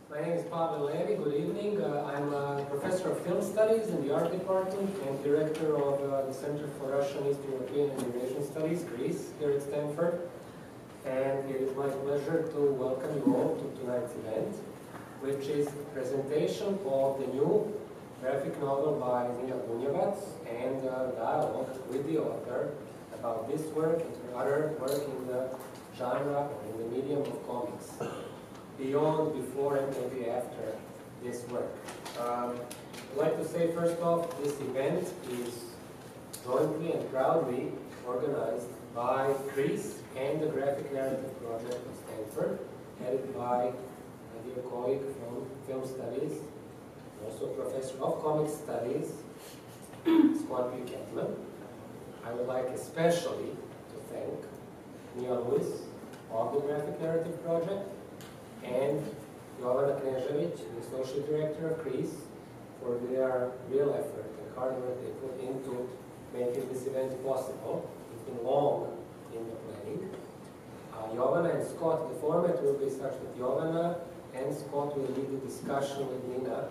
My name is Pavel Levi. Good evening. I'm a professor of film studies in the art department and director of the Center for Russian, East European and Eurasian Studies, Greece, here at Stanford. And it is my pleasure to welcome you all to tonight's event, which is a presentation of the new graphic novel by Nina Bunjevac and a dialogue with the author about this work and her other work in the genre or in the medium of comics, beyond, before, and maybe after this work. I'd like to say first off, this event is jointly and proudly organized by Greece and the Graphic Narrative Project of Stanford, headed by my dear colleague from Film Studies, also Professor of Comic Studies, Scott Buchanan. I would like especially to thank Nia Lewis of the Graphic Narrative Project and Jovana Knežević, the Associate Director of Greece, for their real effort and hard work they put into making this event possible. It's been long in the planning. Jovana and Scott, the format will be such that Jovana and Scott will lead the discussion with Nina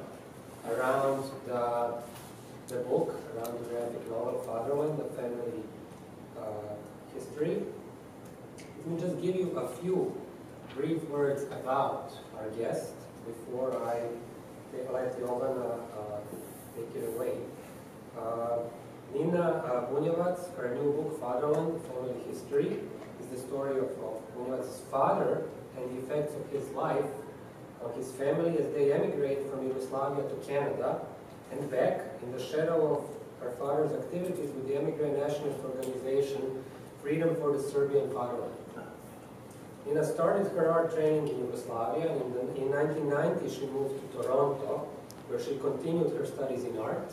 around the book, around the graphic novel Fatherland, the family history. Let me just give you a few brief words about our guest before I let Jovana take it away. Nina Bunjevac, her new book Fatherland, Family History, is the story of Bunjevac's father and the effects of his life on his family as they emigrate from Yugoslavia to Canada and back in the shadow of her father's activities with the émigré nationalist organization Freedom for the Serbian Fatherland. Nina started her art training in Yugoslavia, and in 1990 she moved to Toronto, where she continued her studies in art.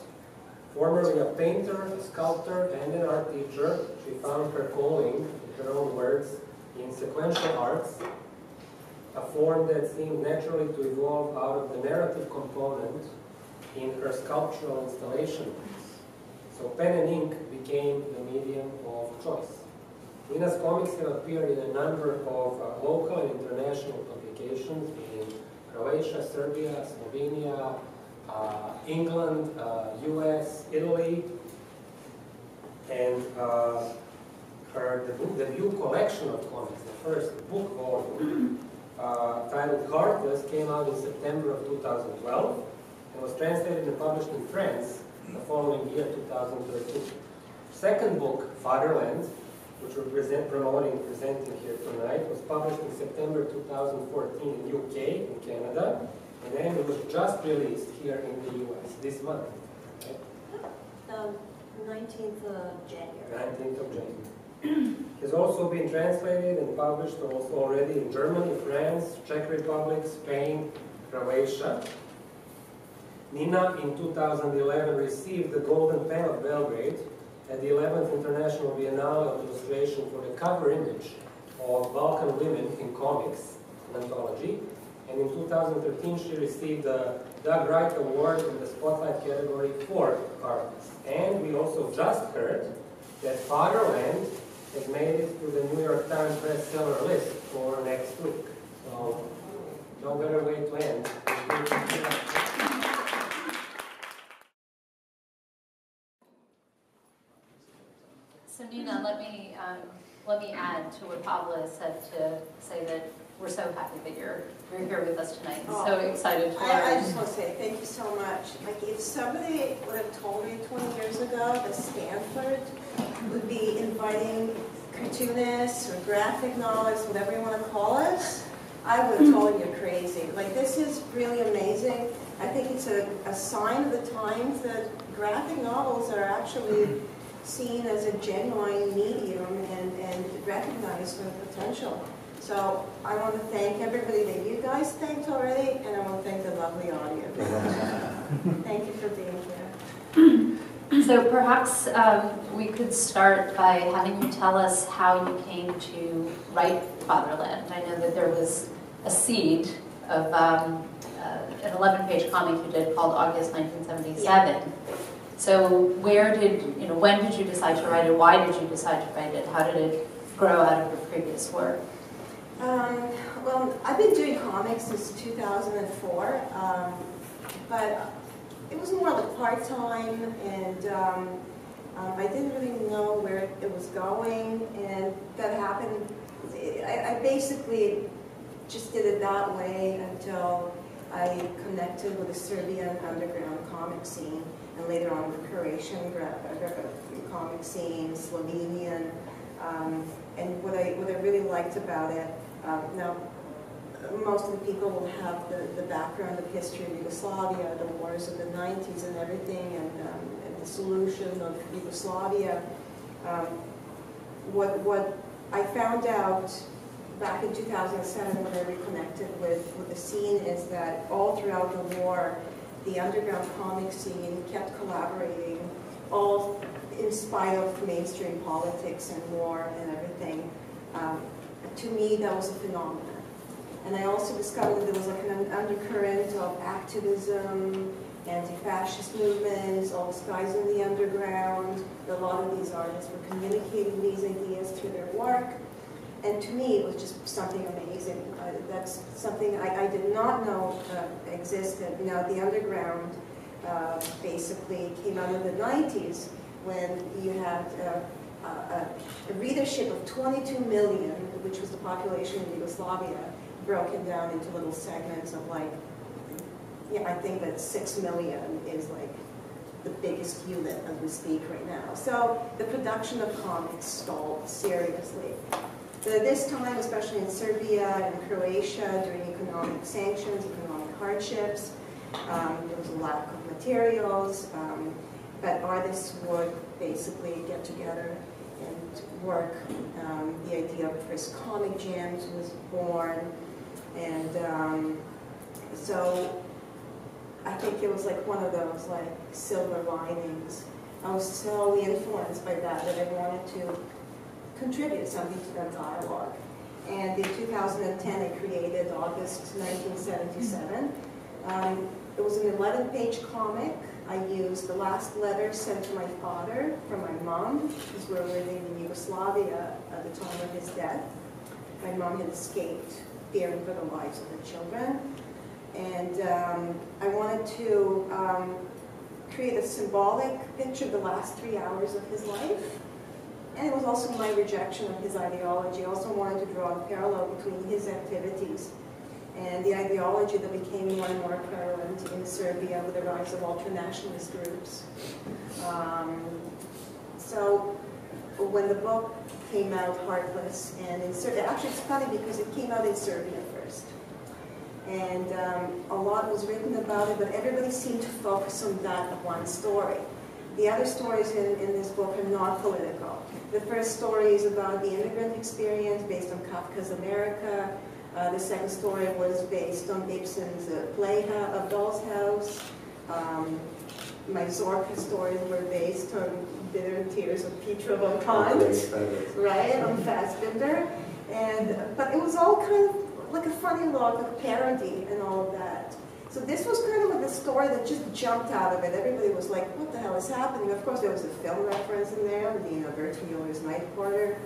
Formerly a painter, a sculptor, and an art teacher, she found her calling, in her own words, in sequential arts, a form that seemed naturally to evolve out of the narrative component in her sculptural installations. So pen and ink became the medium of choice. Nina's comics have appeared in a number of local and international publications in Croatia, Serbia, Slovenia, England, US, Italy, and the debut collection of comics, the first book volume, titled Heartless, came out in September of 2012 and was translated and published in France the following year, 2013. Second book, Fatherland, which we're presenting here tonight, was published in September 2014 in UK, in Canada, and then it was just released here in the US this month. Right? 19th of January. 19th of January. It has also been translated and published also already in Germany, France, Czech Republic, Spain, Croatia. Nina in 2011 received the Golden Pen of Belgrade at the 11th International Biennale of Illustration for the cover image of Balkan Women in Comics, an anthology. And in 2013 she received the Doug Wright Award in the Spotlight category for artists. And we also just heard that Fatherland has made it to the New York Times bestseller list for next week. So no better way to end. So Nina, let me add to what Pavla said to say that we're so happy that you're here with us tonight. Oh, so excited for I just want to say thank you so much. Like if somebody would have told me 20 years ago that Stanford would be inviting cartoonists or graphic novelists, whatever you want to call us, I would have told you crazy. Like this is really amazing. I think it's a sign of the times that graphic novels are actually seen as a genuine medium and recognized for the potential. So I want to thank everybody that you guys thanked already, and I want to thank the lovely audience. Thank you for being here. So perhaps we could start by having you tell us how you came to write Fatherland. I know that there was a seed of an 11-page comic you did called August 1977. Yeah. So when did you decide to write it? Why did you decide to write it? How did it grow out of your previous work? Well, I've been doing comics since 2004, but it was more like part-time, and I didn't really know where it was going, and that happened. I basically just did it that way until I connected with the Serbian underground comic scene, and later on with Croatian comic scene, Slovenian, and what I really liked about it. Now, most of the people will have the background of history of Yugoslavia, the wars of the 90s and everything, and the solution of Yugoslavia. What I found out back in 2007 when I reconnected with the scene is that all throughout the war, the underground comic scene kept collaborating, all in spite of mainstream politics and war and everything. To me, that was a phenomenon. And I also discovered that there was like an undercurrent of activism, anti-fascist movements, all these guys in the underground. A lot of these artists were communicating these ideas through their work. And to me, it was just something amazing. That's something I did not know existed. Now, the underground basically came out in the 90s when you had a readership of 22 million, which was the population in Yugoslavia, broken down into little segments of like, yeah, I think that 6 million is like the biggest unit as we speak right now. So the production of comics stalled seriously. This time, especially in Serbia and Croatia, during economic sanctions, economic hardships, there was a lack of materials, but artists would basically get together and work. The idea of first comic jams was born, and so I think it was like one of those like silver linings. I was so influenced by that I wanted to contribute something to that dialogue. And in 2010, I created August 1977. It was an 11-page comic. I used the last letter sent to my father from my mom, because we were living in Yugoslavia at the time of his death. My mom had escaped, fearing for the lives of her children. And I wanted to create a symbolic picture of the last 3 hours of his life. And it was also my rejection of his ideology. I also wanted to draw a parallel between his activities and the ideology that became more and more prevalent in Serbia with the rise of ultra-nationalist groups. So when the book came out, Heartless, and in Serbia, actually it's funny because it came out in Serbia first. And a lot was written about it, but everybody seemed to focus on that one story. The other stories in this book are not political. The first story is about the immigrant experience based on Kafka's America. The second story was based on Ibsen's play of Doll's House. My Zorka stories were based on Bitter Tears of Petra von Kant, right, on Fassbinder. But it was all kind of like a funny look, like a parody and all of that. So this was kind of like a story that just jumped out of it. Everybody was like, what the hell is happening? Of course, there was a film reference in there, Bert Mueller's Night Porter.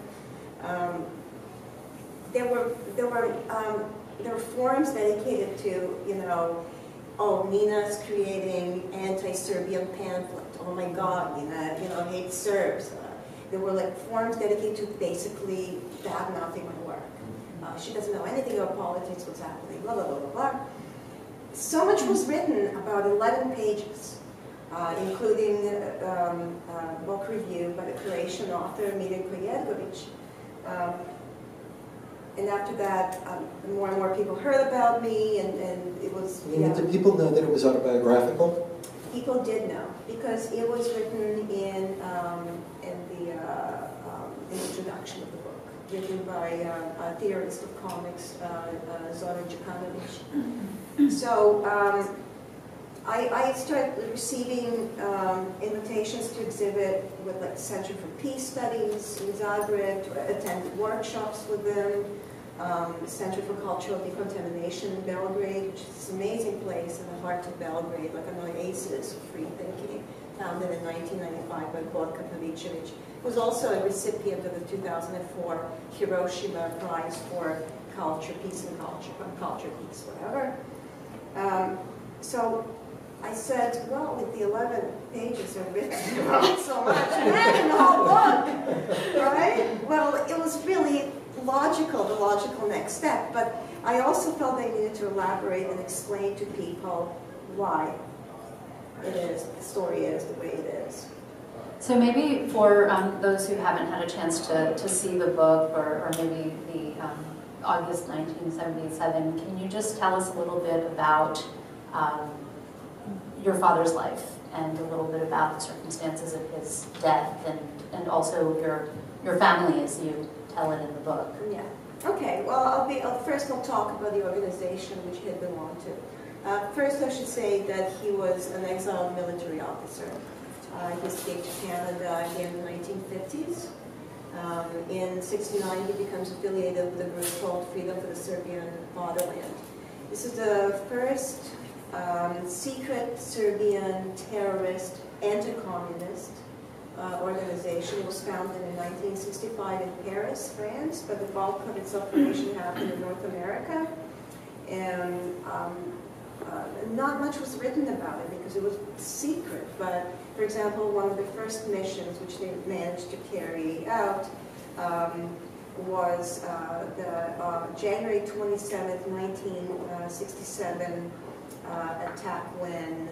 There were forums dedicated to, oh, Nina's creating anti-Serbian pamphlet. Oh my God, Nina, hates Serbs. There were like forums dedicated to basically bad-mouthing my work. She doesn't know anything about politics, what's happening, blah, blah, blah, blah, blah. So much was written, about 11 pages, including a book review by the Croatian author Miljenko Jedgović. And after that, more and more people heard about me, and it was... Did people know that it was autobiographical? People did know, because it was written in the introduction of the book, written by a theorist of comics, Zoran Đukanović. So I started receiving invitations to exhibit with like the Center for Peace Studies in Zagreb, to attend workshops with them, the Center for Cultural Decontamination in Belgrade, which is this amazing place in the heart of Belgrade, like an oasis of free thinking, founded in 1995 by Borka Pavicevic, who was also a recipient of the 2004 Hiroshima Prize for culture, peace and culture, culture, peace, whatever. So I said, well, if the 11 pages are written about so much, imagine the whole book, right? Well, it was really logical, the logical next step, but I also felt I needed to elaborate and explain to people why it is, the story is the way it is. So maybe for those who haven't had a chance to see the book, or maybe the August 1977, can you just tell us a little bit about your father's life and a little bit about the circumstances of his death, and also your family as you tell it in the book? Yeah. Okay. Well, first I'll talk about the organization which he had belonged to. First, I should say that he was an exiled military officer. He escaped to Canada in the 1950s. In '69, he becomes affiliated with a group called Freedom for the Serbian Fatherland. This is the first secret Serbian terrorist anti-communist organization. It was founded in 1965 in Paris, France, but the bulk of its operation happened in North America. And not much was written about it because it was secret, but for example, one of the first missions which they managed to carry out was the January 27th, 1967 attack when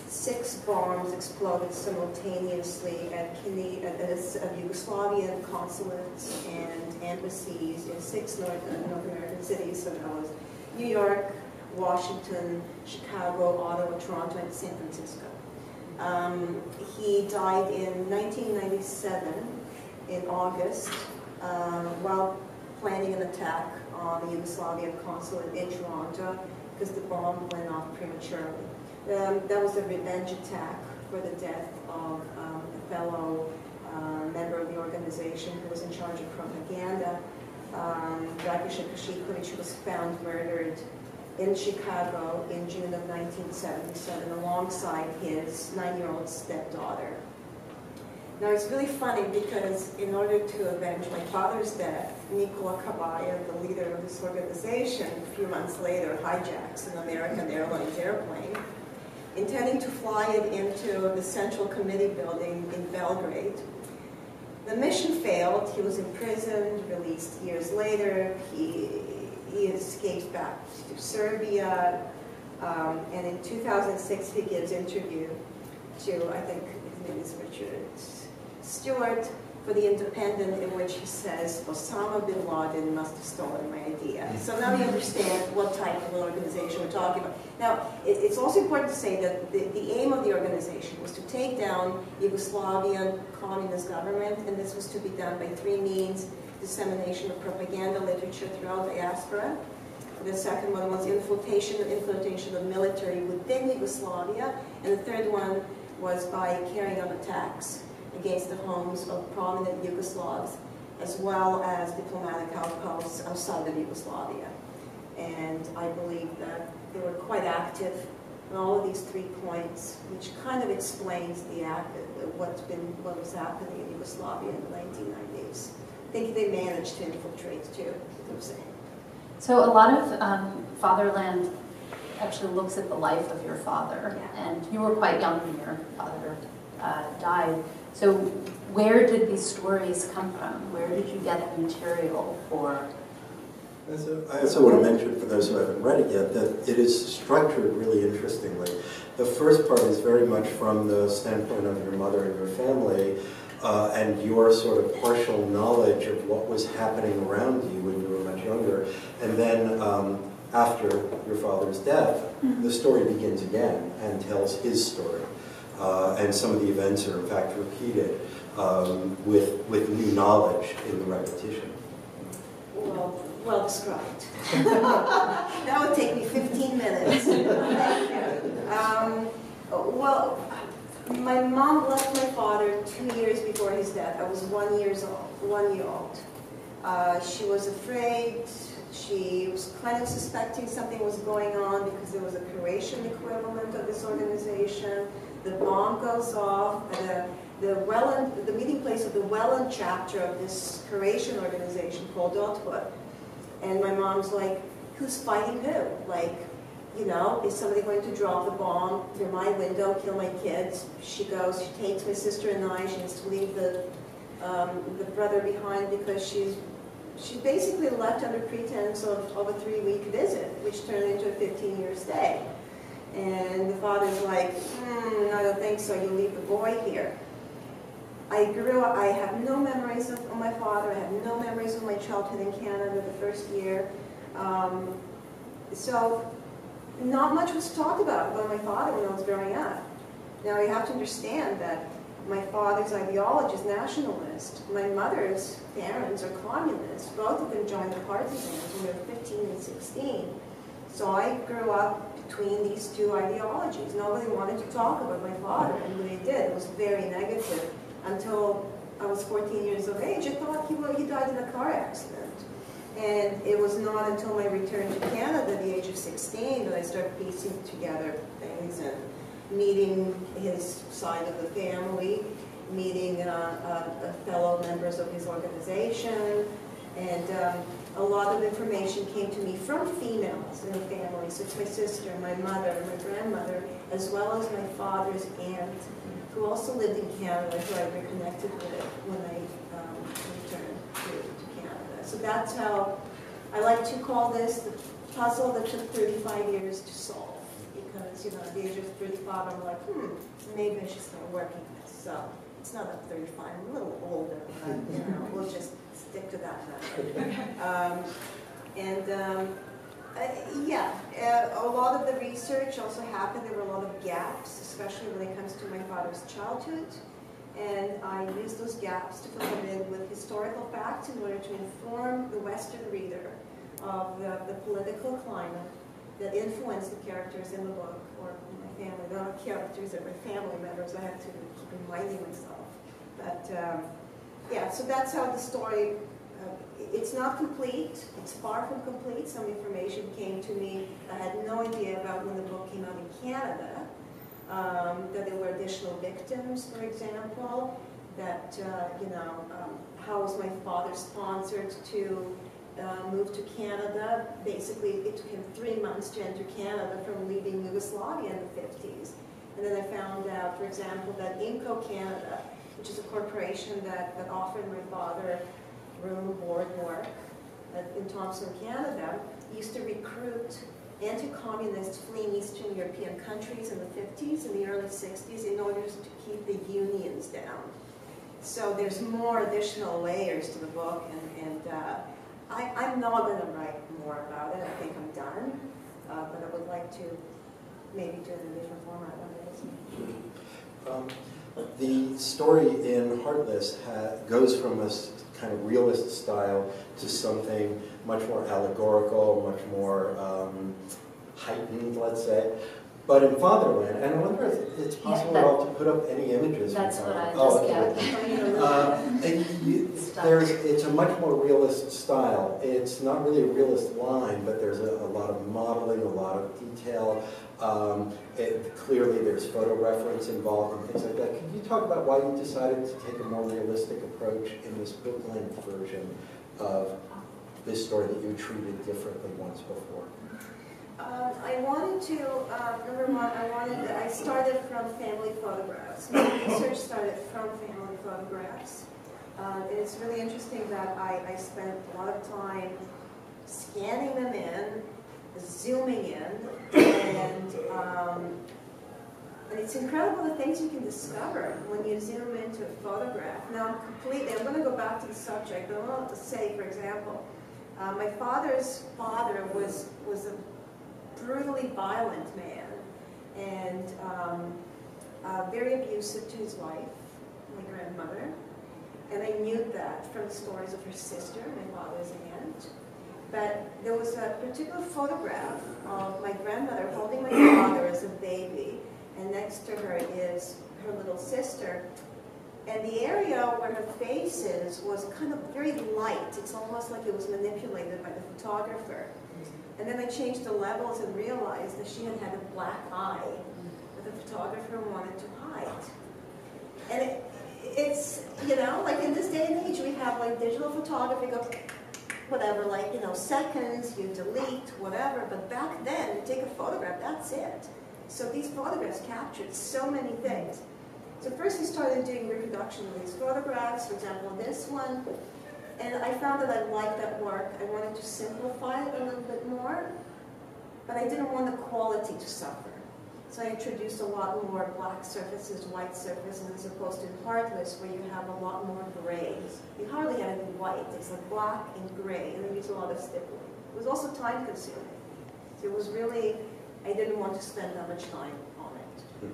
6 bombs exploded simultaneously at Yugoslavian consulates and embassies in 6 North American cities. So that was New York, Washington, Chicago, Ottawa, Toronto, and San Francisco. He died in 1997 in August while planning an attack on the Yugoslavian consulate in Toronto because the bomb went off prematurely. That was a revenge attack for the death of a fellow member of the organization who was in charge of propaganda, Dragiša Kašiković, who was found murdered in Chicago in June of 1977 alongside his 9-year-old stepdaughter. Now it's really funny because in order to avenge my father's death, Nikola Kabayev, the leader of this organization, a few months later hijacks an American Airlines airplane, intending to fly it into the Central Committee building in Belgrade. The mission failed. He was imprisoned, released years later. He escaped back to Serbia, and in 2006 he gives interview to, I think his name is Richard Stewart, for The Independent, in which he says, Osama bin Laden must have stolen my idea. So now you understand what type of organization we're talking about. Now, it's also important to say that the aim of the organization was to take down Yugoslavian communist government, and this was to be done by 3 means: dissemination of propaganda literature throughout the diaspora. The second one was infiltration of military within Yugoslavia. And the third one was by carrying out attacks against the homes of prominent Yugoslavs, as well as diplomatic outposts outside of Yugoslavia. And I believe that they were quite active on all of these 3 points, which kind of explains what was happening in Yugoslavia in the 1990s. I think they managed to infiltrate too, as I'm saying. So a lot of Fatherland actually looks at the life of your father, yeah. And you were quite young when your father died. So where did these stories come from? Where did you get the material for? I also want to mention, for those who haven't read it yet, that it is structured really interestingly. The first part is very much from the standpoint of your mother and your family, and your sort of partial knowledge of what was happening around you when you were much younger. And then after your father's death, the story begins again and tells his story. And some of the events are in fact repeated with new knowledge in the repetition. Well described. That would take me 15 minutes. Well, my mom left my father 2 years before his death. I was 1 year old. She was afraid. She was kind of suspecting something was going on because there was a Croatian equivalent of this organization. The bomb goes off at the meeting place of the Welland chapter of this Croatian organization called Otpor. And my mom's like, who's fighting who? Like, you know, is somebody going to drop the bomb near my window, kill my kids? She goes, she takes my sister and I, she has to leave the brother behind because she's basically left under pretense of a 3-week visit, which turned into a 15-year stay. And the father's like, I don't think so, you leave the boy here. I grew up, I have no memories of my father, I have no memories of my childhood in Canada the first year. So not much was talked about my father when I was growing up. Now you have to understand that my father's ideology is nationalist. My mother's parents are communists. Both of them joined the partisans when they were 15 and 16. So I grew up between these two ideologies. Nobody wanted to talk about my father, and when they did, it was very negative. Until I was 14 years of age, I thought he died in a car accident. And it was not until my return to Canada at the age of 16 that I started piecing together things and meeting his side of the family, meeting fellow members of his organization, and a lot of information came to me from females in the family. So it's my sister, my mother, my grandmother, as well as my father's aunt, who also lived in Canada, who I reconnected with when I returned to Canada. So that's how I like to call this the puzzle that took 35 years to solve. Because, you know, at the age of 35, I'm like, maybe I should start working this. So it's not at 35, I'm a little older, but, you know, we'll just stick to that number. A lot of the research also happened. There were a lot of gaps, especially when it comes to my father's childhood. And I used those gaps to fill them in with historical facts in order to inform the Western reader of the political climate that influenced the characters in the book, or my family. They're not characters, they're my family members. I have to keep reminding myself. But yeah, so that's how the story, it's not complete, it's far from complete. Some information came to me I had no idea about when the book came out in Canada, that there were additional victims, for example, that, how was my father sponsored to moved to Canada. Basically, it took him 3 months to enter Canada from leaving Yugoslavia in the 50s. And then I found out, for example, that IMCO Canada, which is a corporation that offered my father room, board, work in Thompson, Canada, used to recruit anti-communists fleeing Eastern European countries in the 50s and the early 60s in order to keep the unions down. So there's more additional layers to the book, and I'm not going to write more about it. I think I'm done, but I would like to maybe do it in a different format one day. The story in Heartless goes from a kind of realist style to something much more allegorical, much more heightened, let's say. But in Fatherland, and I wonder if it's possible at all to put up any images. That's what I just it's a much more realist style. It's not really a realist line, but there's a lot of modeling, a lot of detail. Clearly there's photo reference involved and things like that. Could you talk about why you decided to take a more realistic approach in this book-length version of this story that you treated differently once before? I wanted to, number one, I started from family photographs. My research started from family photographs. And it's really interesting that I spent a lot of time scanning them in, zooming in, and it's incredible the things you can discover when you zoom into a photograph. Now, I'm going to go back to the subject, but I want to say, for example, my father's father was a brutally violent man, and very abusive to his wife, my grandmother. And I knew that from the stories of her sister, my father's aunt. But there was a particular photograph of my grandmother holding my father as a baby, and next to her is her little sister. And the area where her face is was kind of very light. It's almost like it was manipulated by the photographer. And then I changed the levels and realized that she had a black eye that the photographer wanted to hide. And it's, like in this day and age, we have like digital photography go, whatever, like, seconds, you delete, whatever. But back then, you take a photograph, that's it. So these photographs captured so many things. So first he started doing reproduction of these photographs, for example, this one. And I found that I liked that work. I wanted to simplify it a little bit more, but I didn't want the quality to suffer. So I introduced a lot more black surfaces, white surfaces, as opposed to in Heartless, where you have a lot more grays. You hardly have any white. It's like black and gray, and I used a lot of stippling. It was also time consuming. So it was really, I didn't want to spend that much time on it.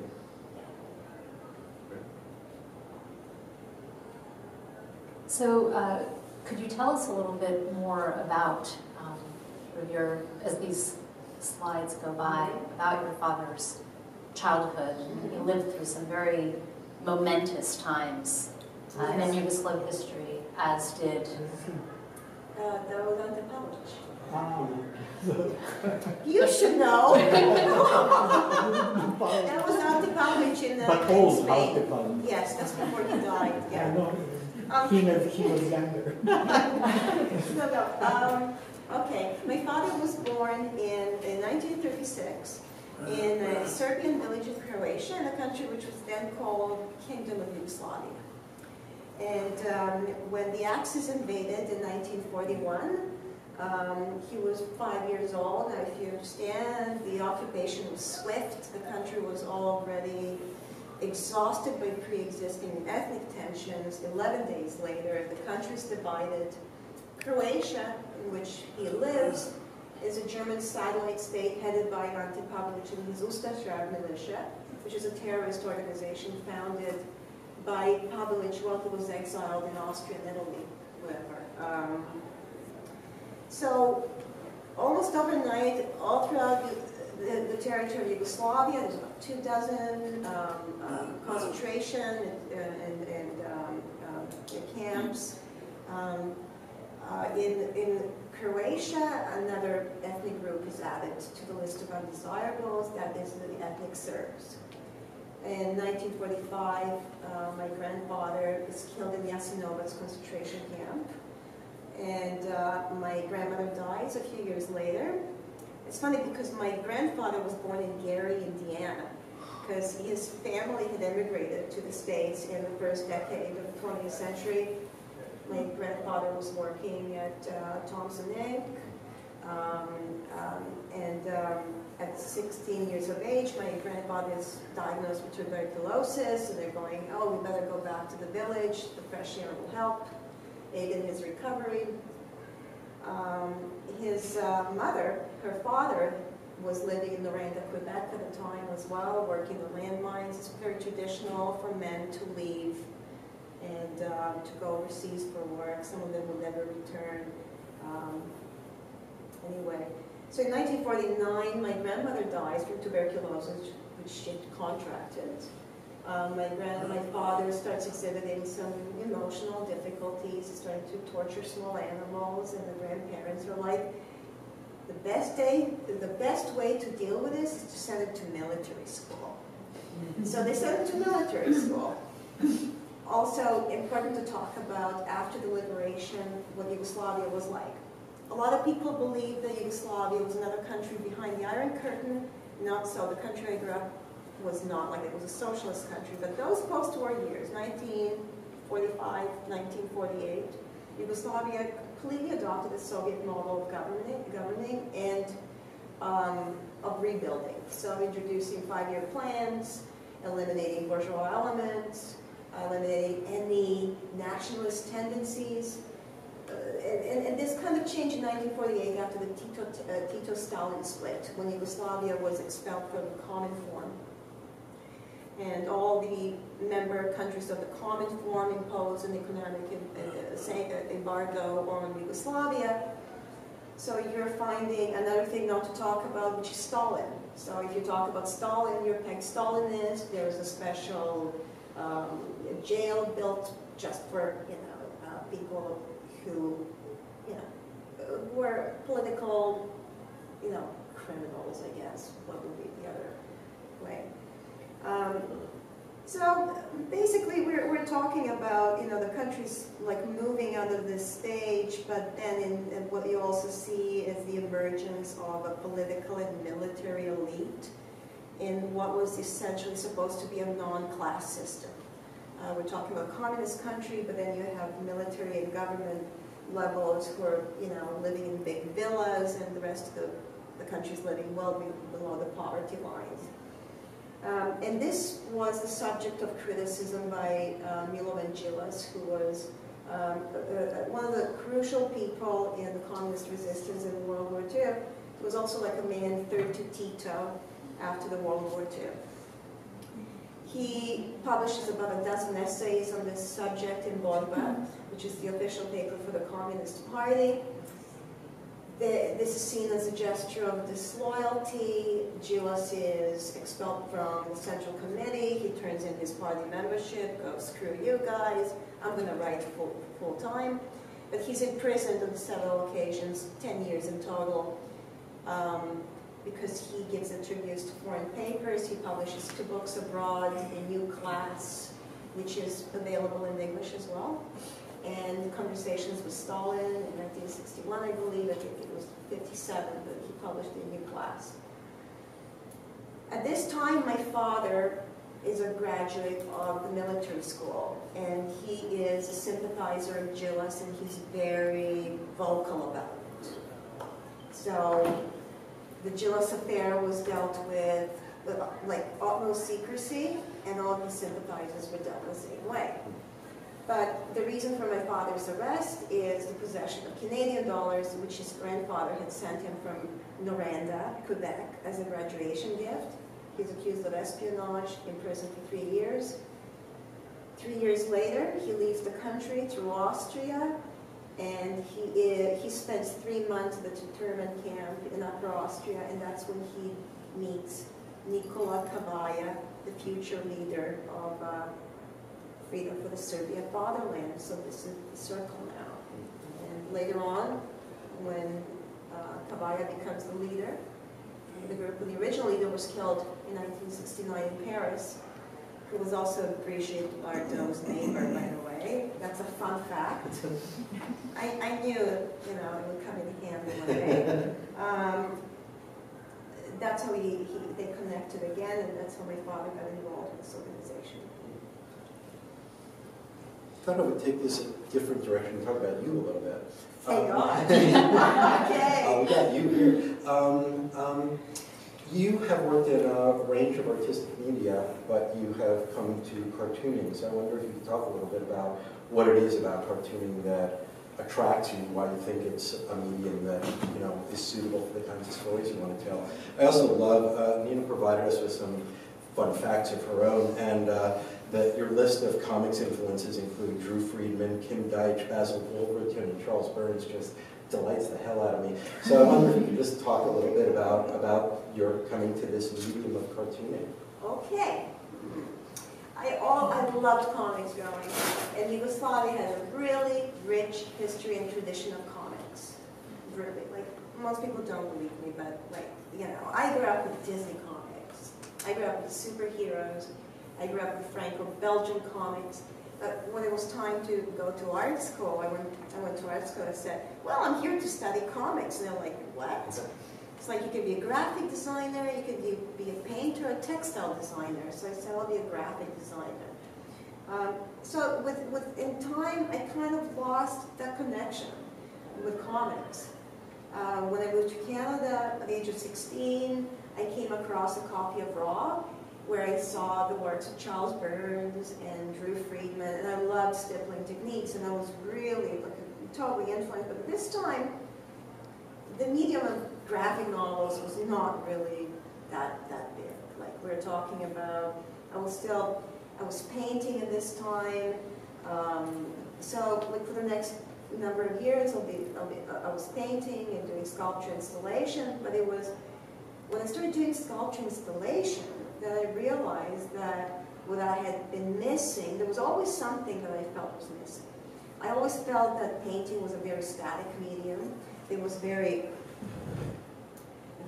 So could you tell us a little bit more about as these slides go by, about your father's childhood? He lived through some very momentous times in Yugoslav history, as did... That was Ante Pavlic. You should know. That was Ante Pavlic in Spain. Yes, that's before he died. Yeah. He was younger. Okay, my father was born in 1936 in a Serbian village in Croatia, in a country which was then called Kingdom of Yugoslavia. And when the Axis invaded in 1941, he was 5 years old. Now, if you understand, the occupation was swift. The country was already exhausted by pre-existing ethnic tensions. 11 days later, the country's divided. Croatia, in which he lives, is a German satellite state headed by Ante Pavlic and his Ustaša militia, which is a terrorist organization founded by Pavlic while he was exiled in Austria and Italy, whatever. So, almost overnight, all throughout the territory of Yugoslavia, there's about 24 concentration and camps. In Croatia, another ethnic group is added to the list of undesirables, that is the ethnic Serbs. In 1945, my grandfather was killed in Jasenovac's concentration camp, and my grandmother dies a few years later. It's funny because my grandfather was born in Gary, Indiana, because his family had immigrated to the States in the first decade of the 20th century. My grandfather was working at Thompson Inc. At 16 years of age, my grandfather is diagnosed with tuberculosis, and they're going, oh, we better go back to the village. The fresh air will help, aid in his recovery. His mother, her father, was living in Lorraine, Quebec at the time as well, working the landmines. It's very traditional for men to leave and to go overseas for work. Some of them will never return. Anyway, so in 1949, my grandmother dies from tuberculosis, which she had contracted. My father starts exhibiting some emotional difficulties. He's starting to torture small animals, and the grandparents are like, the best way to deal with this is to send him to military school. So they sent him to military school. Also, important to talk about, after the liberation, what Yugoslavia was like. A lot of people believe that Yugoslavia was another country behind the Iron Curtain. Not so. The country I grew up was not like it. It was a socialist country. But those post-war years, 1945, 1948, Yugoslavia completely adopted the Soviet model of governing and of rebuilding. So introducing 5-year plans, eliminating bourgeois elements, eliminating any nationalist tendencies. And this kind of changed in 1948 after the Tito-Stalin split, when Yugoslavia was expelled from the Common Forum. And all the member countries of the Common Forum imposed an economic embargo on Yugoslavia. So you're finding another thing not to talk about, which is Stalin. So if you talk about Stalin, you're pegged Stalinist. There's a special jail built just for people who were political criminals, I guess. What would be the other way? So basically, we're talking about, you know, the countries like moving out of this stage, but then in what you also see is the emergence of a political and military elite in what was essentially supposed to be a non-class system. We're talking about a communist country, but then you have military and government levels who are, you know, living in big villas, and the rest of the country's living well below the poverty lines. And this was the subject of criticism by Nina Bunjevac, who was one of the crucial people in the communist resistance in World War II. He was also like a man third to Tito after the World War II. He publishes about a dozen essays on this subject in Borba, which is the official paper for the Communist Party. This is seen as a gesture of disloyalty. Bunjevac is expelled from the Central Committee. He turns in his party membership, goes, screw you guys, I'm going to write full time. But he's imprisoned on several occasions, 10 years in total, because he gives interviews to foreign papers. He publishes 2 books abroad, A New Class, which is available in English as well, and Conversations with Stalin in 1961, I believe. I think it was 57, but he published A New Class. At this time, my father is a graduate of the military school, and he is a sympathizer of Bunjevac, and he's very vocal about it. So the Bunjevac affair was dealt with like utmost secrecy, and all of his sympathizers were dealt with the same way. But the reason for my father's arrest is the possession of Canadian dollars, which his grandfather had sent him from Noranda, Quebec, as a graduation gift. He's accused of espionage, imprisoned for 3 years. 3 years later, he leaves the country through Austria, and he spends 3 months at the internment camp in Upper Austria, and that's when he meets Nikola Kavaja, the future leader of Freedom for the Serbian Fatherland. So this is the circle now. And later on, when Kavaja becomes the leader, the group, the original leader was killed in 1969 in Paris, who was also Brigitte Bardot's neighbor, by the way. That's a fun fact. I knew, you know, it would come in handy one day. That's how they connected again, and that's how my father got involved in this organization. I thought I would take this a different direction and talk about you a little bit. Thank God. Okay. We got you here. You have worked in a range of artistic media, but you have come to cartooning. So I wonder if you could talk a little bit about what it is about cartooning that attracts you, why you think it's a medium that, you know, is suitable for the kinds of stories you want to tell. I also love, Nina provided us with some fun facts of her own, and that your list of comics influences include Drew Friedman, Kim Deitch, Basil Wolverton, and Charles Burns just delights the hell out of me. So I wonder if you could just talk a little bit about your coming to this medium of cartooning. Okay. I loved comics growing up, and Yugoslavia has a really rich history and tradition of comics. Really, like, most people don't believe me, but, like, you know, I grew up with Disney comics. I grew up with superheroes. I grew up with Franco-Belgian comics. But when it was time to go to art school, I went to art school and I said, well, I'm here to study comics. And they're like, what? It's like you could be a graphic designer, you could be a painter, a textile designer. So I said, I'll be a graphic designer. So in time, I kind of lost that connection with comics. When I moved to Canada at the age of 16, I came across a copy of Raw, where I saw the works of Charles Burns and Drew Friedman, and I loved stippling techniques, and I was really totally influenced. But at this time, the medium of graphic novels was not really that big. Like, we're talking about, I was painting at this time. So like for the next number of years, I was painting and doing sculpture installation. But it was when I started doing sculpture installation that I realized that what I had been missing, there was always something that I felt was missing. I always felt that painting was a very static medium. It was very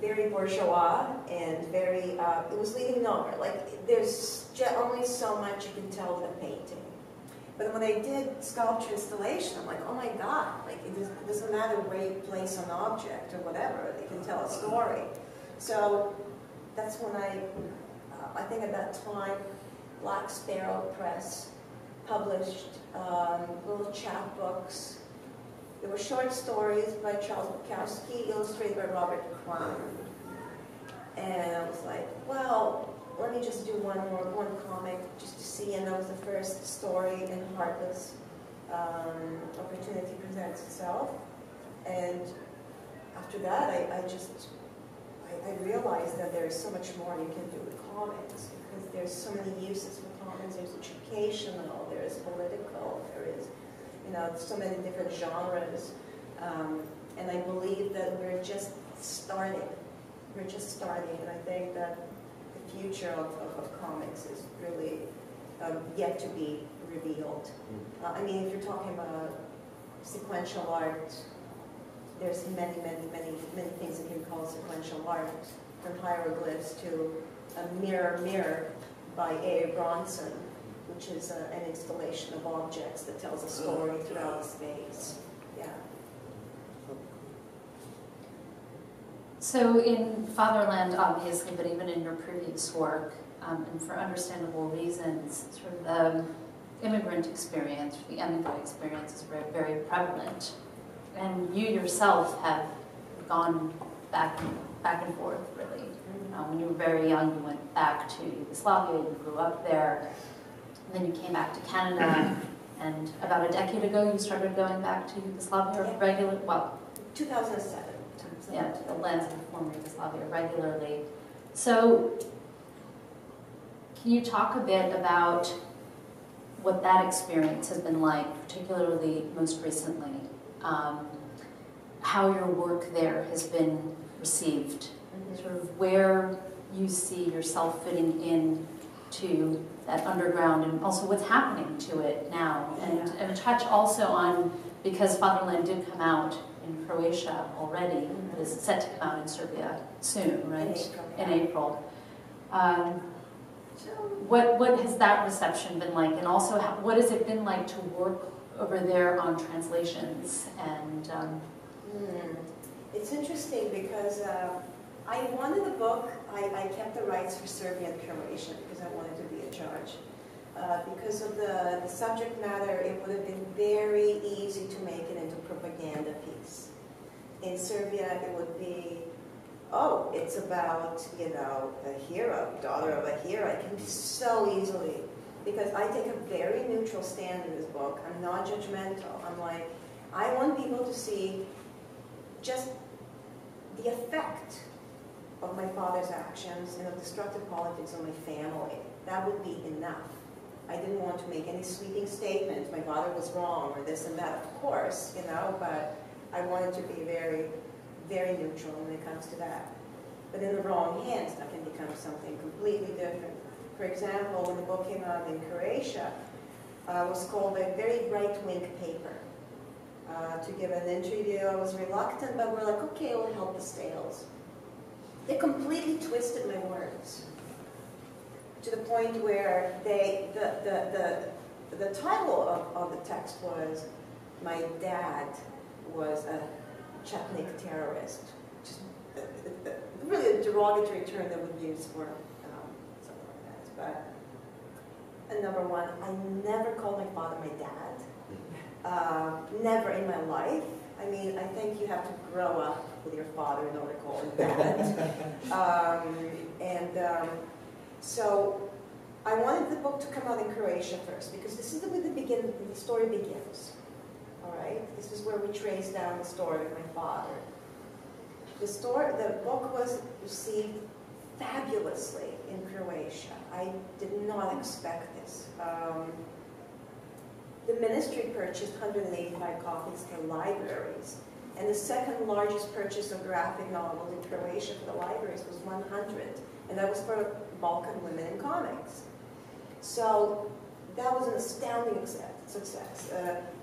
very bourgeois and very, it was leading nowhere. Like, there's only so much you can tell with a painting. But when I did sculpture installation, I'm like, oh my God, like, it doesn't matter where you place an object or whatever, they can tell a story. So that's when I think at that time, Black Sparrow Press published little chapbooks. There were short stories by Charles Bukowski, illustrated by Robert Crumb. And I was like, well, let me just do one comic just to see. And that was the first story in Heartless. Opportunity presents itself. And after that, I realized that there is so much more you can do with comics, because there's so many uses for comics. There's educational, there is political, there is, you know, so many different genres. And I believe that we're just starting. We're just starting, and I think that the future of comics is really yet to be revealed. I mean, if you're talking about sequential art, there's many things that you can call sequential art, from hieroglyphs to a mirror by A. Bronson, which is an installation of objects that tells a story throughout space. Yeah. So in Fatherland, obviously, but even in your previous work, and for understandable reasons, sort of the immigrant experience, the émigré experience is very, very prevalent. And you yourself have gone back and forth, really. When you were very young, you went back to Yugoslavia, you grew up there, and then you came back to Canada, and about a decade ago, you started going back to Yugoslavia regularly, well, 2007. Yeah, to the lands of the former Yugoslavia regularly. So, can you talk a bit about what that experience has been like, particularly most recently? How your work there has been received, sort of where you see yourself fitting in to that underground, and also what's happening to it now, and touch also on, because Fatherland did come out in Croatia already, it is set to come out in Serbia soon, right? In April. What has that reception been like, and also what has it been like to work over there on translations? And it's interesting because I wanted the book, I kept the rights for Serbian and Croatian because I wanted to be in charge. Because of the subject matter, it would have been very easy to make it into a propaganda piece. In Serbia, it would be, oh, it's about, you know, a hero, daughter of a hero. It can be so easily, because I take a very neutral stand in this book. I'm not judgmental. I'm like, I want people to see just the effect of my father's actions and of destructive politics on my family. That would be enough. I didn't want to make any sweeping statements. My father was wrong, or this and that, of course, you know, but I wanted to be very, very neutral when it comes to that. But in the wrong hands, that can become something completely different. For example, when the book came out in Croatia, it was called a very right-wing paper. To give an interview, I was reluctant, but we're like, okay, it'll help the sales. They completely twisted my words to the point where the title of the text was, "My dad was a Chetnik terrorist." Just really a derogatory term that would use for something like that. But and number one, I never called my father my dad. Never in my life. I mean, I think you have to grow up with your father in order to call him dad. So I wanted the book to come out in Croatia first, because this is where the story begins. All right, this is where we trace down the story of my father. The book was received fabulously in Croatia. I did not expect this. The ministry purchased 185 copies for libraries, and the second largest purchase of graphic novels in Croatia for the libraries was 100, and that was for Balkan women in comics. So that was an astounding success.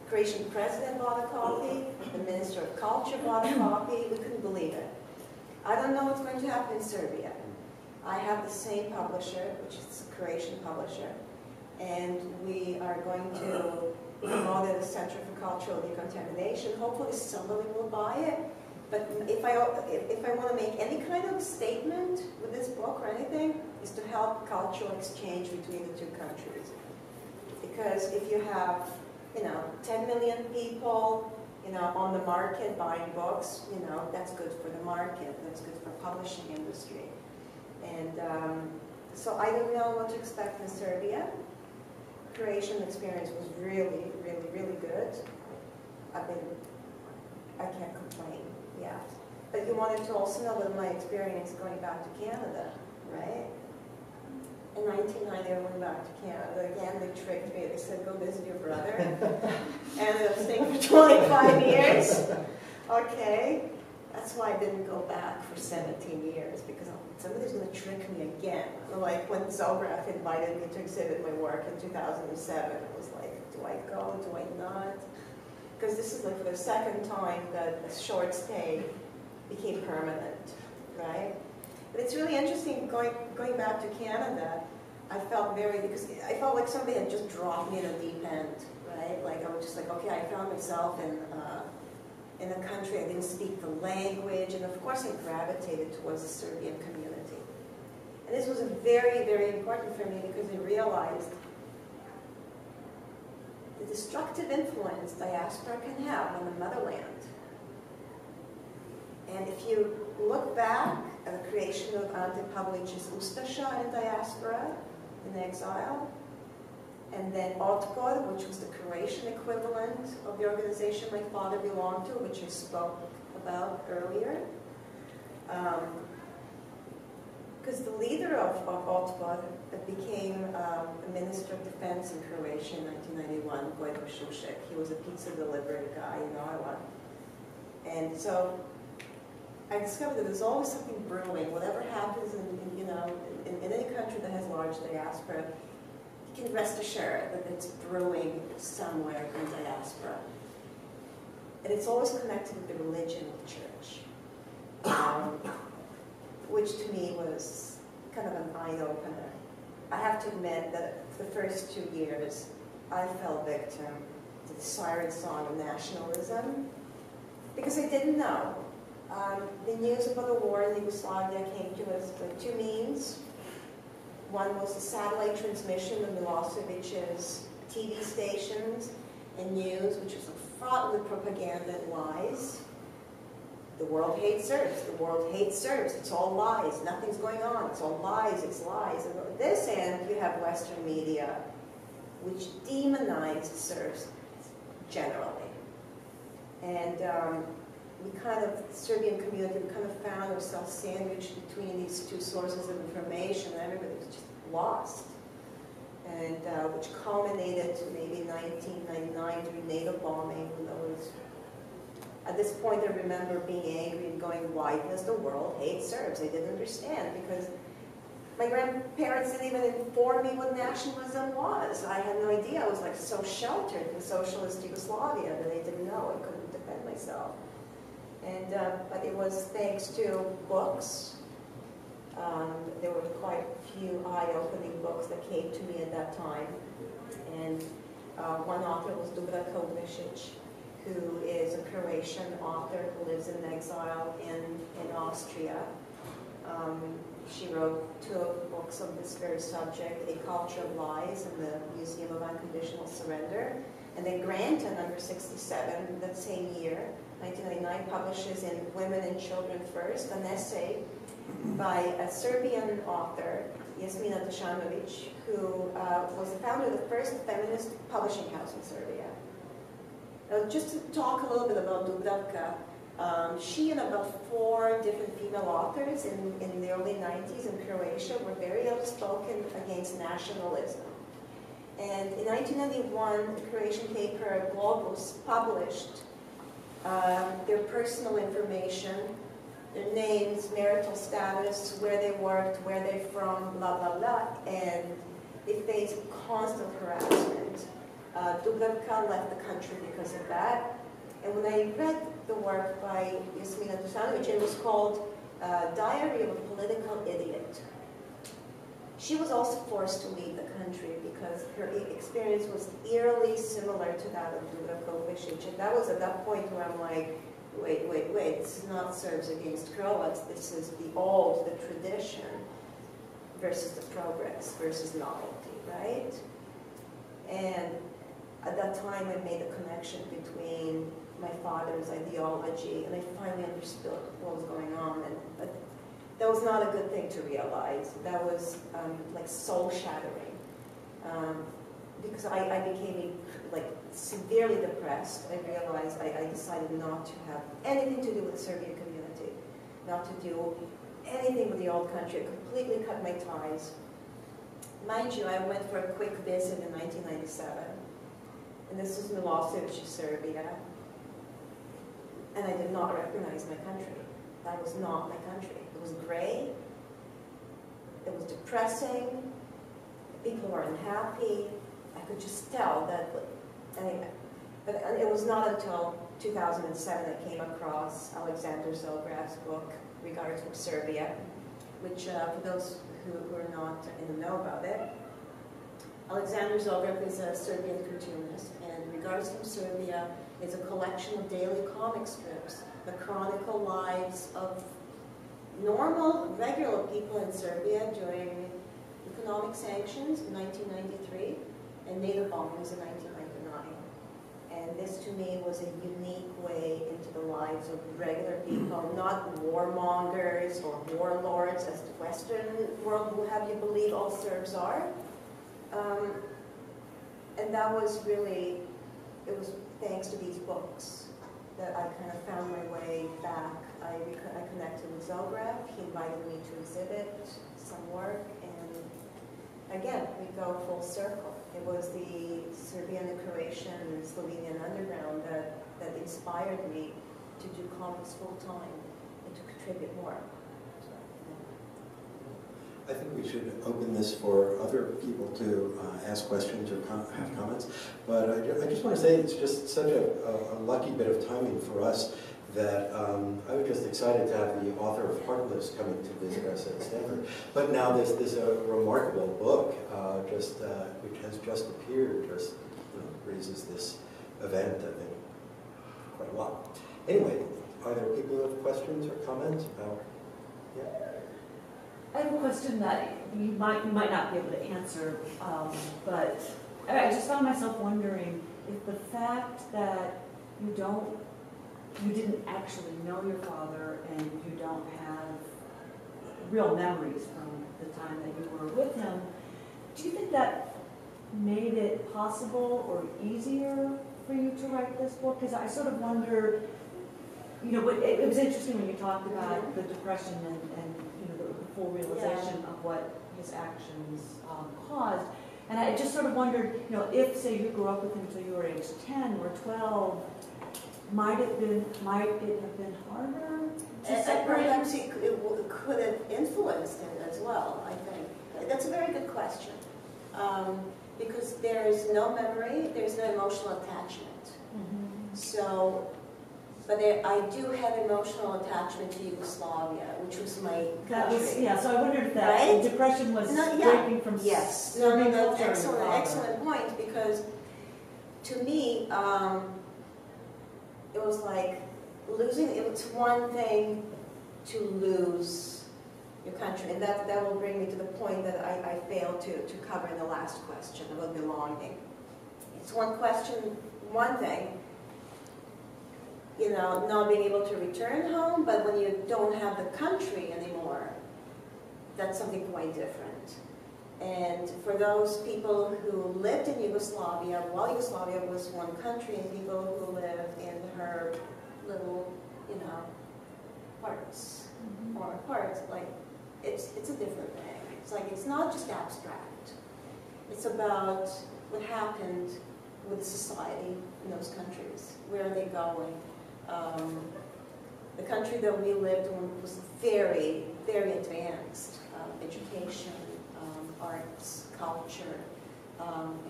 Croatian president bought a copy, the Minister of Culture bought a copy, we couldn't believe it. I don't know what's going to happen in Serbia. I have the same publisher, which is a Croatian publisher, and we are going to promote it as a Center for Cultural Decontamination. Hopefully somebody will buy it. But if I want to make any kind of statement with this book or anything, is to help cultural exchange between the two countries. Because if you have, 10 million people, on the market buying books, that's good for the market. That's good for publishing industry. And so I don't know what to expect in Serbia. Croatian experience was really, really, really good. I can't complain. Yeah, but you wanted to also know about my experience going back to Canada, right? In 1990, I went back to Canada. Again, they tricked me. They said, go visit your brother. Ended up staying for 25 years. Okay, that's why I didn't go back for 17 years, because somebody's going to trick me again. Like when Zograf invited me to exhibit my work in 2007, it was like, do I go, do I not? Because this is like for the second time that a short stay became permanent, right? But it's really interesting going back to Canada. I felt like somebody had just dropped me in a deep end, right? Like I was just like, okay, I found myself in a country I didn't speak the language, and of course I gravitated towards the Serbian community. And this was very, very important for me because I realized the destructive influence diaspora can have on the motherland. And if you look back at the creation of Ante Pavlić's Ustasha in diaspora, in exile, and then Otpor, which was the Croatian equivalent of the organization my father belonged to, which I spoke about earlier. Because the leader of Otpor became a Minister of Defense in Croatia in 1991, Vojko Šušek. He was a pizza delivery guy in Ottawa. And so I discovered that there's always something brewing. Whatever happens in any country that has large diaspora, you can rest assured that it's brewing somewhere in diaspora. And it's always connected with the religion of the church, which to me was kind of an eye-opener. I have to admit that for the first 2 years, I fell victim to the siren song of nationalism because I didn't know. The news about the war in Yugoslavia came to us by two means. One was the satellite transmission of Milosevic's TV stations and news, which was fraught with propaganda and lies. The world hates Serbs. The world hates Serbs. It's all lies. Nothing's going on. It's all lies. It's lies. And on this end, you have Western media, which demonized Serbs generally. And the Serbian community, we kind of found ourselves sandwiched between these two sources of information, and everybody was just lost. And which culminated to maybe 1999 during NATO bombing, when there was, at this point I remember being angry and going, why does the world hate Serbs? I didn't understand, because my grandparents didn't even inform me what nationalism was. I had no idea. I was like so sheltered in socialist Yugoslavia that I didn't know. I couldn't defend myself. And, but it was thanks to books. There were quite a few eye-opening books that came to me at that time. And one author was Dubravka Uglješić, who is a Croatian author who lives in exile in Austria. She wrote 2 books on this very subject, A Culture of Lies and the Museum of Unconditional Surrender. And then Granton, number 67, that same year, 1999, publishes in Women and Children First, an essay by a Serbian author, Jasmina Dušanović, who was the founder of the first feminist publishing house in Serbia. Now, just to talk a little bit about Dubravka, she and about 4 different female authors in the early 90s in Croatia were very outspoken against nationalism. And in 1991, the Croatian paper Globus published their personal information, their names, marital status, where they worked, where they're from, blah, blah, blah, and they faced constant harassment. Dubravka left the country because of that. And when I read the work by Jasmina Dušanović, it was called Diary of a Political Idiot. She was also forced to leave the country because her experience was eerily similar to that of Dubravka Uvešić. And that was at that point where I'm like, wait, this is not Serbs against Croats, this is the tradition versus the progress versus novelty, right? And at that time I made a connection between my father's ideology, and I finally understood what was going on. And that was not a good thing to realize. That was like soul-shattering, because I became like severely depressed. I realized I decided not to have anything to do with the Serbian community, not to do anything with the old country. I completely cut my ties. Mind you, I went for a quick visit in 1997, and this was Milosevic, Serbia. And I did not recognize my country. That was not my country. It was gray. It was depressing. People were unhappy. I could just tell that. Anyway, but it was not until 2007 I came across Alexander Zograv's book, Regards from Serbia, which, for those who are not in the know about it, Alexander Zograv is a Serbian cartoonist, and Regards from Serbia is a collection of daily comic strips that chronicle lives of normal, regular people in Serbia during economic sanctions in 1993 and NATO bombings in 1999. And this to me was a unique way into the lives of regular people, not warmongers or warlords as the Western world will have you believe all Serbs are. And that was really, it was thanks to these books that I kind of found my way back. I connected with Zograv. He invited me to exhibit some work, and again, we go full circle. It was the Serbian and Croatian and Slovenian underground that inspired me to do comics full time and to contribute more. I think we should open this for other people to ask questions or have comments. But I just want to say it's just such a lucky bit of timing for us that I was just excited to have the author of Heartless coming to visit us at Stanford. But now there's this remarkable book which has just appeared, just raises this event, I think, quite a lot. Anyway, are there people who have questions or comments about? Yeah. I have a question that you might not be able to answer, but I just found myself wondering if the fact that you didn't actually know your father and you don't have real memories from the time that you were with him, do you think that made it possible or easier for you to write this book? Because I sort of wonder, it was interesting when you talked about the depression and the full realization of what his actions caused. And I just sort of wondered, if, say, you grew up with him until you were age 10 or 12, might it have been harder to separate? Perhaps it could have influenced it as well, I think. That's a very good question. Because there is no memory, there's no emotional attachment. Mm-hmm. So, but I do have emotional attachment to Yugoslavia, which was my country. So I wondered if that depression was breaking from Serbian culture. Excellent point, because to me, it was like losing, it's one thing to lose your country, and that will bring me to the point that I failed to cover in the last question about belonging. It's one thing, not being able to return home, but when you don't have the country anymore, that's something quite different. And for those people who lived in Yugoslavia, while Yugoslavia was one country, and people who lived in her little, parts, or parts, like, it's a different thing. It's like, it's not just abstract. It's about what happened with society in those countries. Where are they going? The country that we lived in was very, very advanced. Education, arts, culture,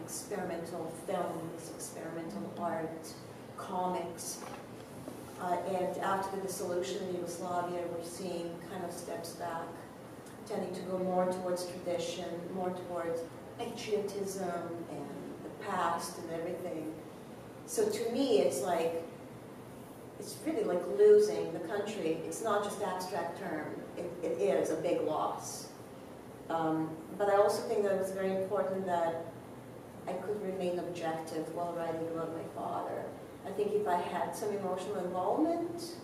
experimental films, experimental art, comics. And after the dissolution of Yugoslavia, we're seeing kind of steps back, tending to go more towards tradition, more towards patriotism and the past and everything. So to me, it's like, it's really like losing the country. It's not just abstract term. It is a big loss. But I also think that it was very important that I could remain objective while writing about my father. I think if I had some emotional involvement,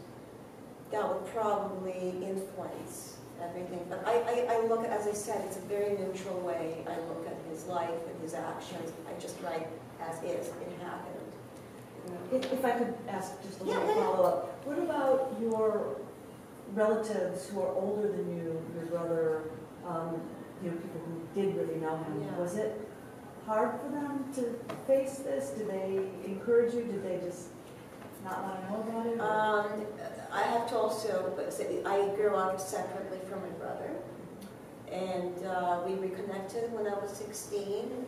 that would probably influence everything. But I look at, as I said, it's a very neutral way. I look at his life and his actions. I just write as is. It happened. If I could ask just a little follow-up. What about your relatives who are older than you, your brother, people who did really know him? Yeah. Was it hard for them to face this? Did they encourage you? Did they just not want to know about it? I have to also say, I grew up separately from my brother, and we reconnected when I was 16,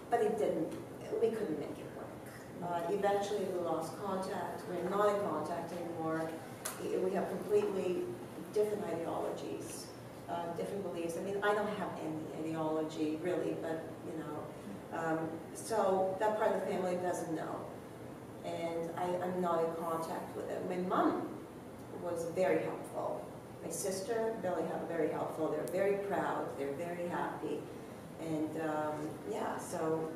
but we couldn't make it work. Eventually we lost contact. We're not in contact anymore. We have completely different ideologies, different beliefs. I mean, I don't have any ideology really, but so that part of the family doesn't know. And I'm not in contact with them. My mom was very helpful. My sister, very helpful. They're very proud. They're very happy. And yeah, so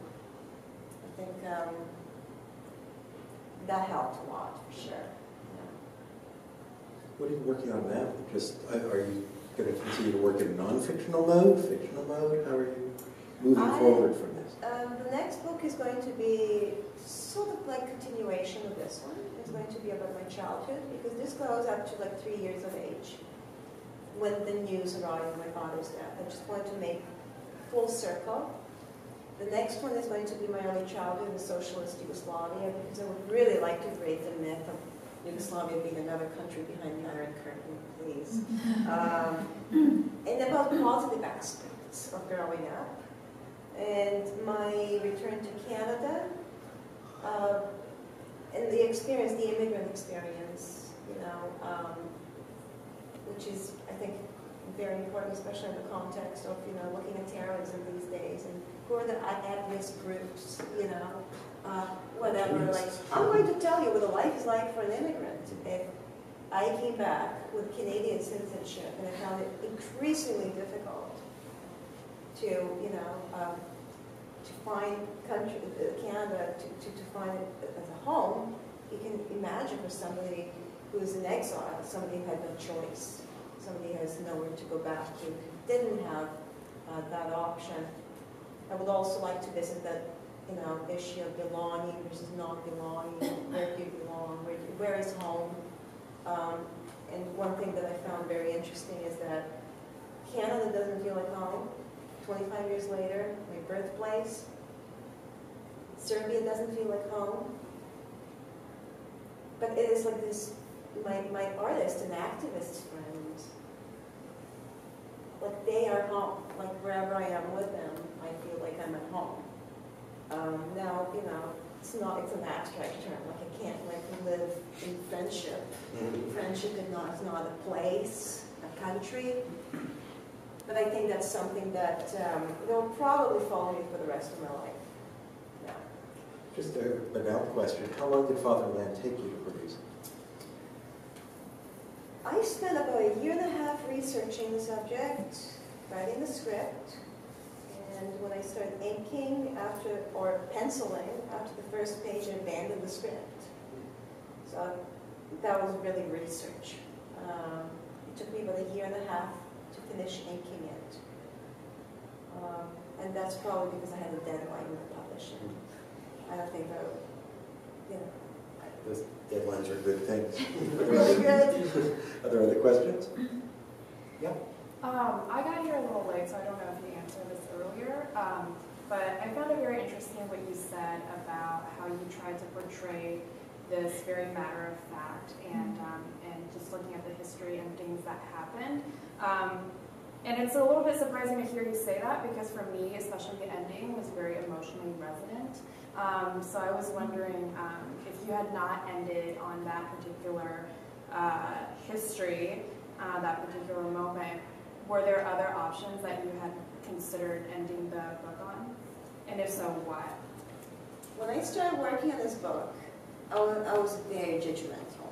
I think that helped a lot, for sure. Yeah. What are you working on now? Are you going to continue to work in non-fictional mode, fictional mode? How are you moving forward from this? The next book is going to be sort of like continuation of this one. It's going to be about my childhood, because this goes up to like 3 years of age when the news arrived of my father's death. I just wanted to make full circle. The next one is going to be my early childhood in socialist Yugoslavia, because I would really like to break the myth of Yugoslavia being another country behind the Iron Curtain, please. And about positive aspects of growing up. And my return to Canada, and the experience, the immigrant experience, which is, I think, very important, especially in the context of, looking at terrorism these days, and who are the at-risk groups, whatever. Like, I'm going to tell you what a life is like for an immigrant. If I came back with Canadian citizenship, and I found it increasingly difficult to, to find Canada, to find it as a home. You can imagine for somebody who is in exile, somebody who had no choice, somebody who has nowhere to go back to, didn't have that option. I would also like to visit that, issue of belonging versus not belonging. Where do you belong? Where is home? And one thing that I found very interesting is that Canada doesn't feel like home. 25 years later, my birthplace. Serbia doesn't feel like home. But it is like this, my artist and activist friends, like they are home. Like wherever I am with them, I feel like I'm at home. Now, it's an abstract term. Like I can't live in friendship. Friendship is not a place, a country. But I think that's something that will probably follow me for the rest of my life. Yeah. Just a banal question. How long did Fatherland take you to produce? I spent about 1.5 years researching the subject, writing the script, and when I started inking or penciling after the first page, I abandoned the script. So that was really research. It took me about 1.5 years to finish inking it. And that's probably because I had a deadline with the publishing. I don't think that, Those deadlines are good things. really good. Are there other questions? Yeah. I got here a little late, so I don't know if you answered this earlier, but I found it very interesting what you said about how you tried to portray this very matter of fact and just looking at the history and things that happened. And it's a little bit surprising to hear you say that, because for me, especially the ending was very emotionally resonant. So I was wondering if you had not ended on that particular history, that particular moment, were there other options that you had considered ending the book on? And if so, what? When I started working on this book, I was very judgmental.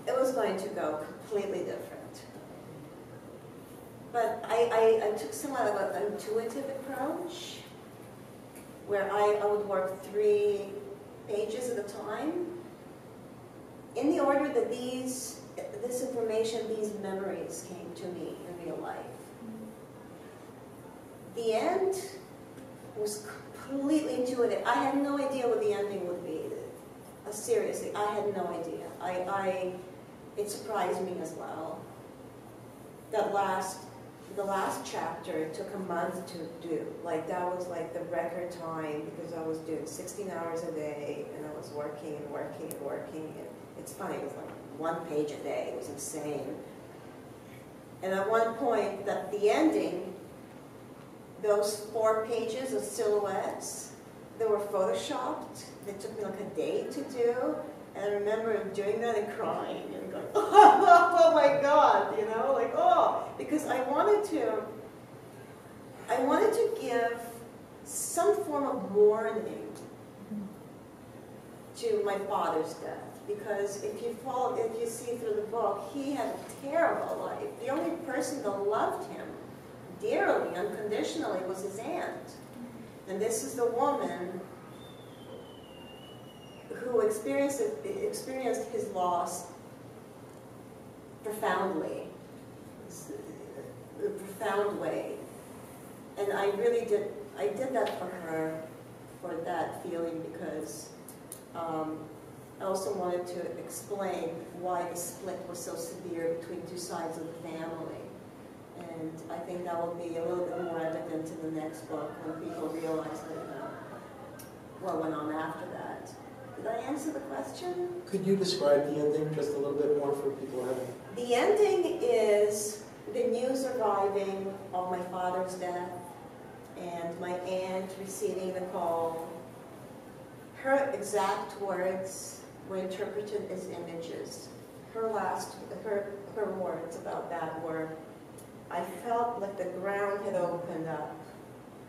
It was going to go completely different. But I took somewhat of an intuitive approach, where I would work 3 pages at a time, in the order that this information, these memories came to me in real life. The end was completely intuitive. I had no idea what the ending would be. Seriously, I had no idea. It surprised me as well. The last chapter took a month to do. Like, that was like the record time, because I was doing 16 hours a day, and I was working and working and working. And it's funny, it was like 1 page a day. It was insane. And at one point, the ending, those 4 pages of silhouettes, they were photoshopped. They took me like a day to do. And I remember doing that and crying and going, oh my God, you know, like, oh, because I wanted to give some form of mourning to my father's death. Because if you see through the book, he had a terrible life. The only person that loved him dearly, unconditionally, was his aunt. And this is the woman who experienced his loss profoundly, in a profound way. And I did that for her, for that feeling, because I also wanted to explain why the split was so severe between 2 sides of the family. And I think that will be a little bit more evident in the next book, when people realize what went on after that. Did I answer the question? Could you describe the ending just a little bit more for people who haven't? The ending is the news arriving of my father's death and my aunt receiving the call. Her exact words were interpreted as images. Her words about that were, I felt like the ground had opened up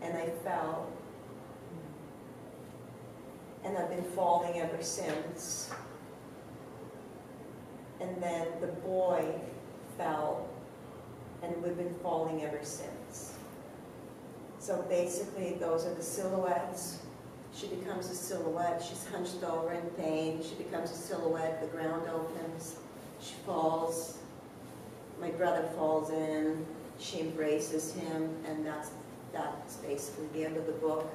and I fell. And I've been falling ever since. And then the boy fell, and we've been falling ever since. So basically, those are the silhouettes. She becomes a silhouette. She's hunched over in pain. She becomes a silhouette. The ground opens. She falls. My brother falls in. She embraces him, and that's basically the end of the book.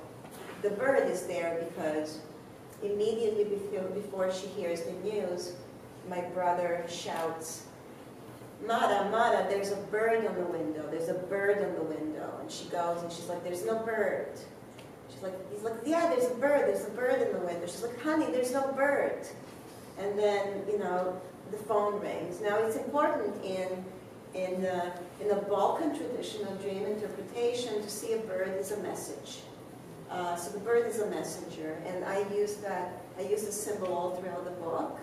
The bird is there because immediately before she hears the news, my brother shouts, Mara, Mara, there's a bird on the window. There's a bird on the window. And she goes and she's like, there's no bird. He's like, yeah, there's a bird in the window. She's like, honey, there's no bird. And then, you know, the phone rings. Now, it's important in the Balkan tradition of dream interpretation to see a bird as a message. So the bird is a messenger, and I use the symbol all throughout the book.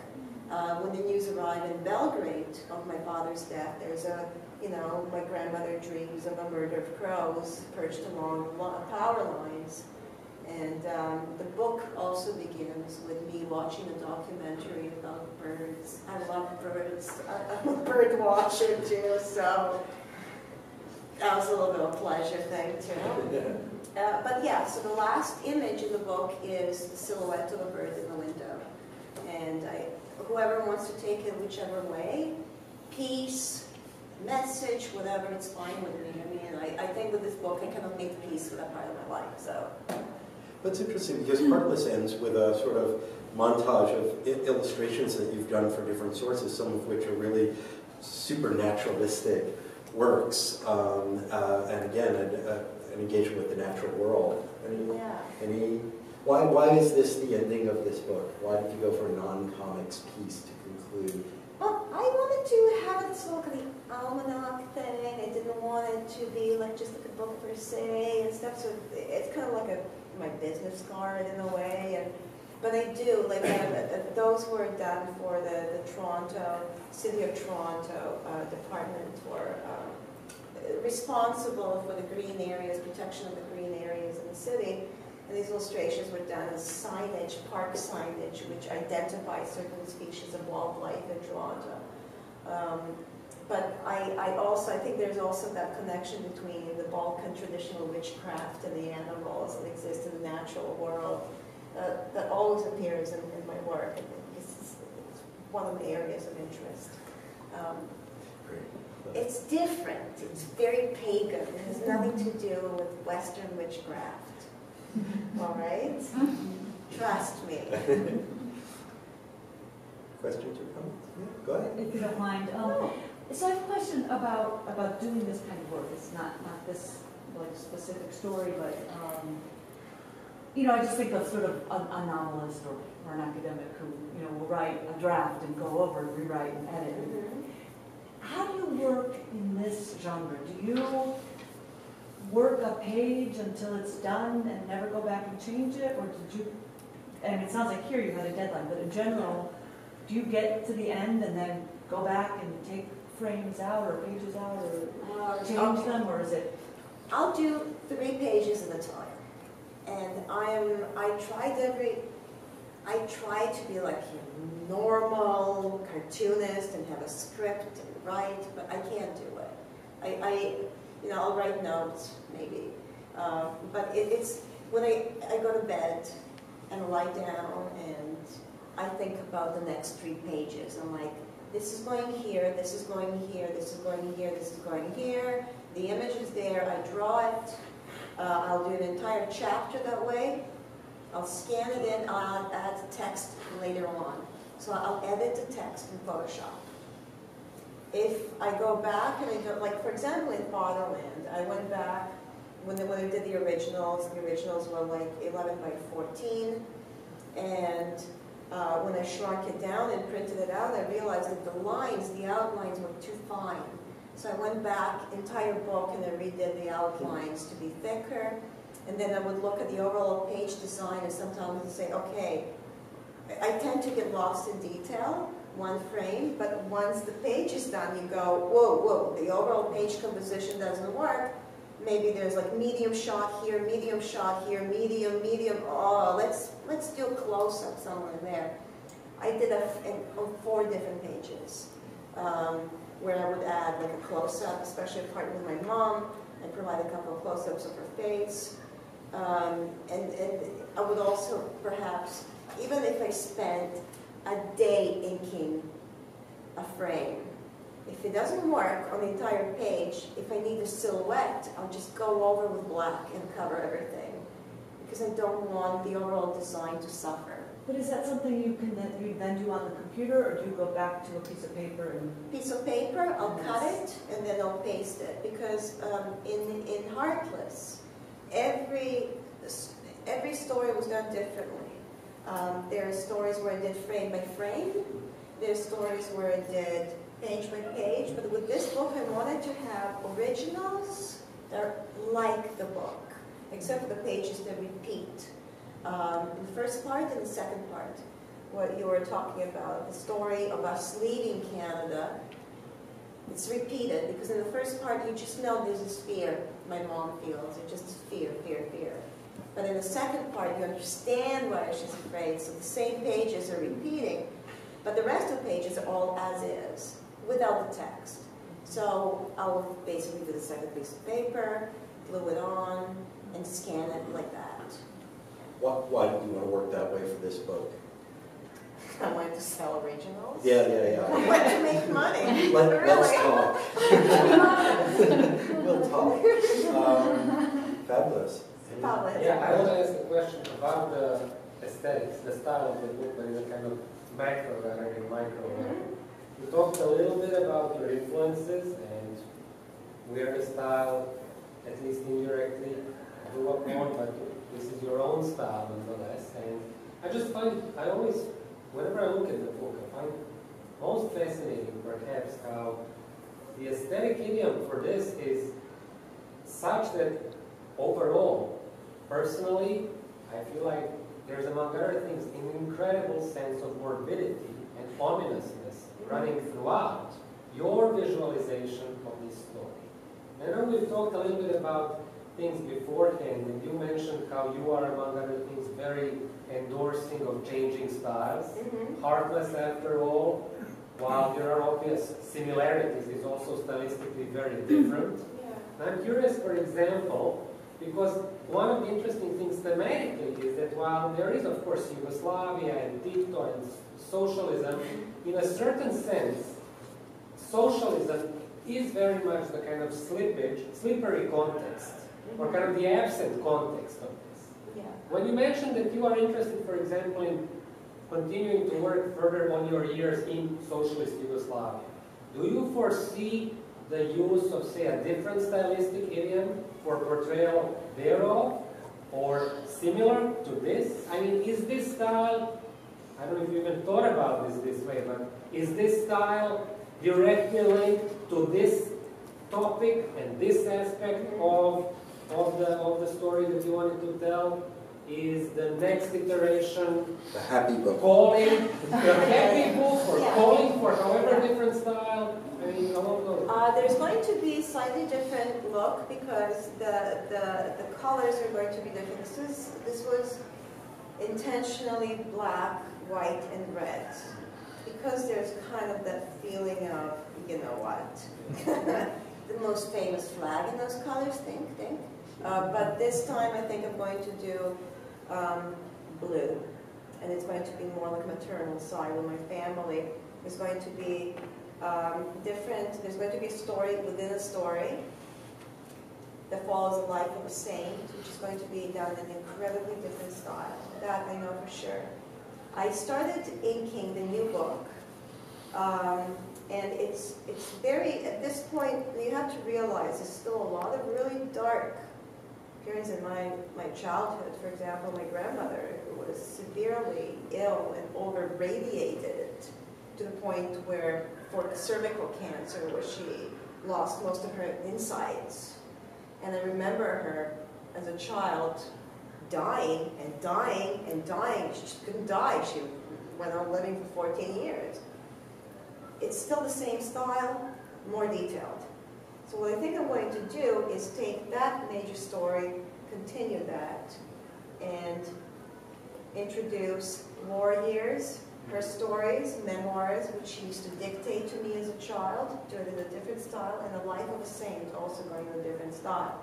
When the news arrived in Belgrade of my father's death, there's my grandmother dreams of a murder of crows perched along power lines. And the book also begins with me watching a documentary about birds. I love birds. I'm a bird watcher too, so that was a little bit of a pleasure thing too. But yeah, so the last image in the book is the silhouette of a bird in the window. And whoever wants to take it whichever way, peace, message, whatever, it's fine with me. I mean, I think with this book I cannot make peace with that part of my life, so. That's interesting, because part of this ends with a sort of montage of illustrations that you've done for different sources, some of which are really supernaturalistic works, and again, an engagement with the natural world. Why is this the ending of this book? Why did you go for a non-comics piece to conclude? Well, I wanted to have it sort of the almanac thing. I didn't want it it to be like just like a book per se and stuff. So it's kind of like my business card in a way. But I do, like those were done for the Toronto, City of Toronto Department for responsible for the green areas, protection of the green areas in the city. And these illustrations were done as signage, park signage, which identifies certain species of wildlife in Toronto. But I think there's also that connection between the Balkan traditional witchcraft and the animals that exist in the natural world that always appears in my work. It's one of the areas of interest. It's different. It's very pagan. It has nothing to do with Western witchcraft. All right? Trust me. Questions or comments? Yeah, go ahead. If you don't mind. So I have a question about doing this kind of work. It's not this like specific story, but I just think of sort of a novelist or an academic who will write a draft and go over and rewrite and edit. Mm-hmm. How do you work in this genre? Do you work a page until it's done and never go back and change it, or did you? And it sounds like here you had a deadline, but in general, do you get to the end and then go back and take frames out or pages out or change them, or is it? I'll do 3 pages at a time, and I try to be like a normal cartoonist and have a script and write, but I can't do it. I'll write notes maybe, but it's when I go to bed and lie down and I think about the next 3 pages. I'm like, this is going here, this is going here, this is going here, this is going here. The image is there, I draw it. I'll do an entire chapter that way. I'll scan it in, I'll add text later on. So I'll edit the text in Photoshop. If I go back and I do, like for example in Fatherland, I went back when I did the originals were like 11 by 14. And when I shrunk it down and printed it out, I realized that the outlines were too fine. So I went back, entire book, and I redid the outlines to be thicker. And then I would look at the overall page design and sometimes say, okay, I tend to get lost in detail, one frame, but once the page is done, you go, whoa, the overall page composition doesn't work. Maybe there's like medium shot here, medium, oh, let's do a close-up somewhere there. I did on 4 different pages, where I would add like a close-up, especially a part with my mom. I'd provide a couple of close-ups of her face. And I would also perhaps, even if I spent a day inking a frame, if it doesn't work on the entire page, if I need a silhouette, I'll just go over with black and cover everything, because I don't want the overall design to suffer. But is that something you then do on the computer, or do you go back to a piece of paper and? Piece of paper, I'll cut it and then I'll paste it, because in Heartless, every story was done differently. There are stories where I did frame by frame. There's stories where I did page by page. But with this book, I wanted to have originals that are like the book, except for the pages that repeat. The first part and the second part, what you were talking about, the story of us leaving Canada, it's repeated, because in the first part, you just know there's this fear my mom feels. It's just fear. But in the second part, you understand why she's afraid. So the same pages are repeating, but the rest of the pages are all as is, without the text. So I'll basically do the second piece of paper, glue it on, and scan it like that. Why do you want to work that way for this book? I wanted to sell originals. Yeah. I want to make money. Let's talk. We'll talk. Fabulous. Yeah, I want to ask a question about the aesthetics, the style of the book, but in a kind of macro rather than micro way. You talked a little bit about your influences and where the style, at least indirectly, grew up on, but this is your own style nonetheless. And I just find, whenever I look at the book, I find most fascinating perhaps how the aesthetic idiom for this is such that overall, personally, I feel like there's, among other things, an incredible sense of morbidity and ominousness running throughout your visualization of this story. I know we've talked a little bit about things beforehand, and you mentioned how you are, among other things, very endorsing of changing styles. Heartless, after all, while there are obvious similarities, is also stylistically very different. And I'm curious, for example, because one of the interesting things thematically is that while there is, of course, Yugoslavia and Tito and socialism, in a certain sense, socialism is very much the kind of slippery context, or kind of the absent context of this. When you mentioned that you are interested, for example, in continuing to work further on your years in socialist Yugoslavia, do you foresee the use of, say, a different stylistic idiom for portrayal thereof, or similar to this? I mean, is this style, I don't know if you even thought about this way, but is this style directly linked to this topic and this aspect of the story that you wanted to tell? Is the next iteration the happy book, calling the happy book, or calling for however different style? I mean, I don't know. There's going to be slightly different look because the colors are going to be different. This was intentionally black, white, and red because there's kind of that feeling of, you know what, the most famous flag in those colors. Think. But this time I think I'm going to do blue, and it's going to be more like a maternal side where my family is going to be different. There's going to be a story within a story that follows the life of a saint, which is going to be done in an incredibly different style. That I know for sure. I started inking the new book, and it's very, at this point, you have to realize there's still a lot of really dark periods in my childhood. For example, my grandmother, who was severely ill and over-radiated to the point where, for cervical cancer, where she lost most of her insides. And I remember her as a child dying and dying and dying. She just couldn't die. She went on living for 14 years. It's still the same style, more detailed. So what I think I'm going to do is take that major story, continue that, and introduce war years, her stories, memoirs, which she used to dictate to me as a child, do it in a different style, and the life of a saint, also going in a different style.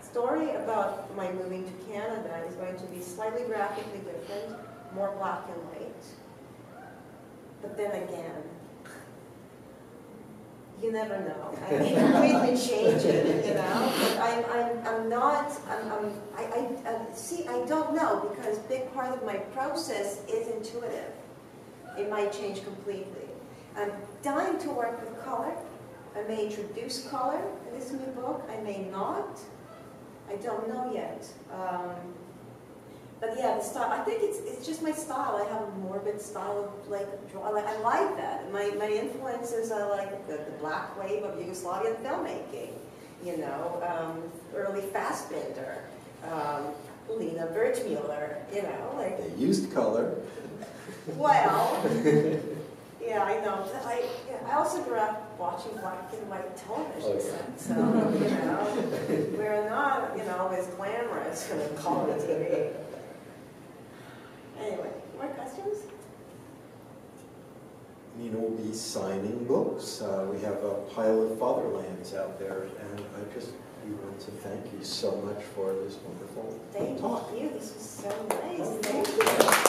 Story about my moving to Canada is going to be slightly graphically different, more black and white. But then again, you never know. I may completely change it, you know. But see, I don't know, because a big part of my process is intuitive. It might change completely. I'm dying to work with color. I may introduce color in this new book. I may not. I don't know yet. But yeah, the style, I think it's just my style. I have a morbid style of like draw. Like, I like that. My influences are like the black wave of Yugoslavian filmmaking. You know, early Fassbinder, Nina Bunjevac. You know, like they used color. Well, yeah, I know. I also grew up watching black and white television sets, so you know, we're not as glamorous in color TV. Anyway, more questions? Nina will be signing books. We have a pile of fatherlands out there, and we want to thank you so much for this wonderful talk. Thank you. This was so nice. Thank you.